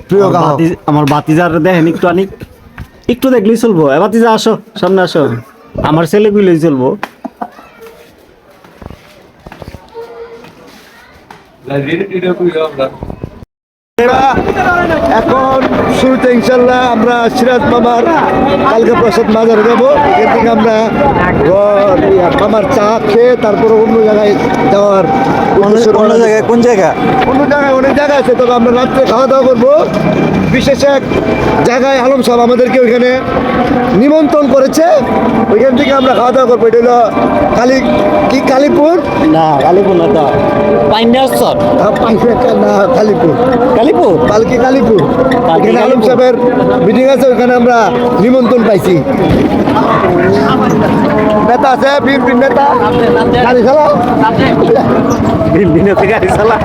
প্রিয় গ্রাহক আমার বাতিজার দেখেন একটু দেখলেই চলবো। বাতিজা আসো, সামনে আসো, আমার ছেলেগুলোই চলবো। এখন শুরুতে ইনশাল্লাহ আমরা সিরাজ মামার কালকে প্রসাদ মাজারে যাবো। এখান থেকে আমরা মামার চা খেয়ে তারপরে অন্য জায়গায় যাওয়ার অন্য জায়গায় কোন জায়গা? অন্য জায়গায় অনেক জায়গা আছে, তবে আমরা রাত্রে খাওয়া দাওয়া করবো বিশেষ এক জায়গায়। আলম সাহেব আমাদেরকে ওইখানে নিমন্ত্রণ করেছে, ওইখান থেকে আমরা খাওয়া দাওয়া করবো। এটা হলো কালীপুর না, কালীপুর না, তো পাইন্ডারসর না, কালীপুর কালীপুর। এখানে আলম সাহেবের মিটিং আছে, ওইখানে আমরা নিমন্ত্রণ পাইছি। নেতা আছে, বিএনপি নেতা, গাড়ি চালা গাড়ি চালা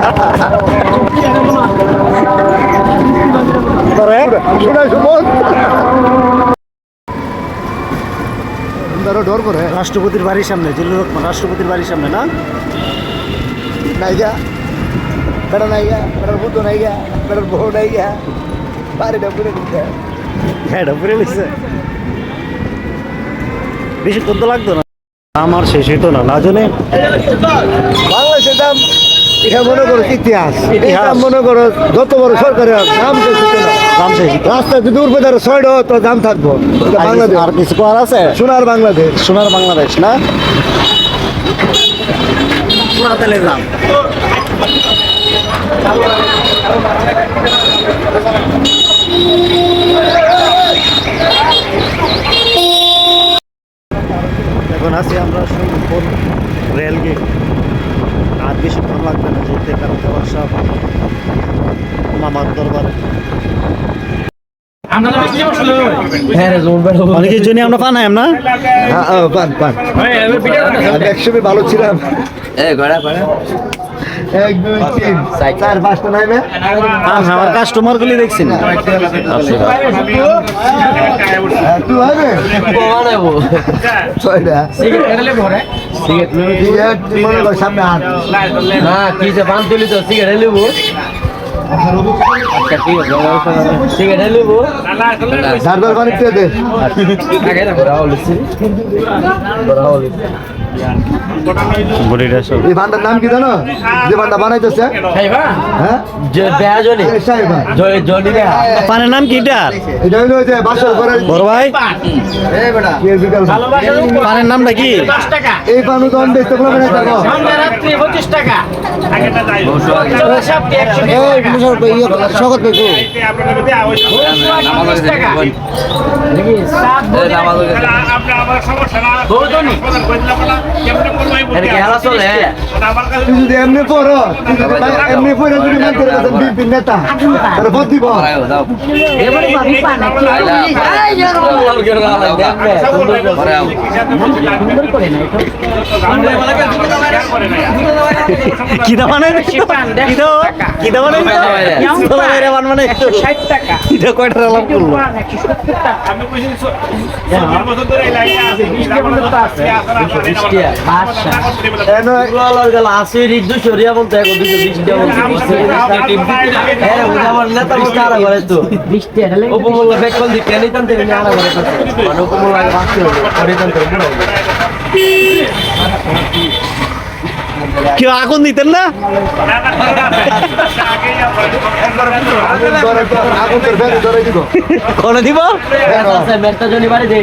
ডর করে। রাষ্ট্রপতির বাড়ির সামনে, জিল্লুর রহমান রাষ্ট্রপতির বাড়ির সামনে না? নাইগা বেড়া, নাইগা বেড়ার বুদ্ধ, নাইগা বেড়ার বউ, নাইগা বাড়িটা পুরে দিতে হ্যাঁ পুরে লিখছে। বেশি কত লাগতো না, আমার শেষ হইতো না না জানে। বাংলাদেশের দাম এটা মনে করো ইতিহাস মনে করো, যত বড় সরকারি দাম শেষ হতো না। রাস্তা যদি উঠবে তার ৬টা তো দাম থাকবো। বাংলাদেশ আর কিছু করার আছে? সোনার বাংলাদেশ না, সোনার তেলের দাম। এখন আছি আমরা সুন্দরবন রেল গেট। আর বেশিক্ষণ লাগবে না যেতে, কারণ সব মামার দরবারে। অনেকের জন্য আমরা পান না, পান একসময় ভালো ছিলাম। ১ ২ ৩ ৪ ৫টা নাইবে আমার কাস্টমার গুলি দেখছি না। তুই হবে ছয়টা সিগারেট মনে কর সামনে হাত না কি যে বান তুলি তো সিগারেট নেবো। সিগারেট নেবো ঝাড়দার পানি দে। এই বান্দার নাম কি জানো? যে বান্দা বানাইতেছে হ্যাঁ পানের নাম কি? এটা হইলো যে বাসর করে বড় ভাই, পানের নামটা কি? এই পানু তো দেখতে পারবে না। শকত পেকু যদি এমনি পড়ো, এমনি পড়ে যদি বিপিন নেতা তাহলে ভোট দিব। কিদা মানে কিদা মানে 60 টাকা। এটা কয়টা লাভ করলো? কেউ আগুন দিতেন না? কোন দিব মেরতা জনি বাড়ি দে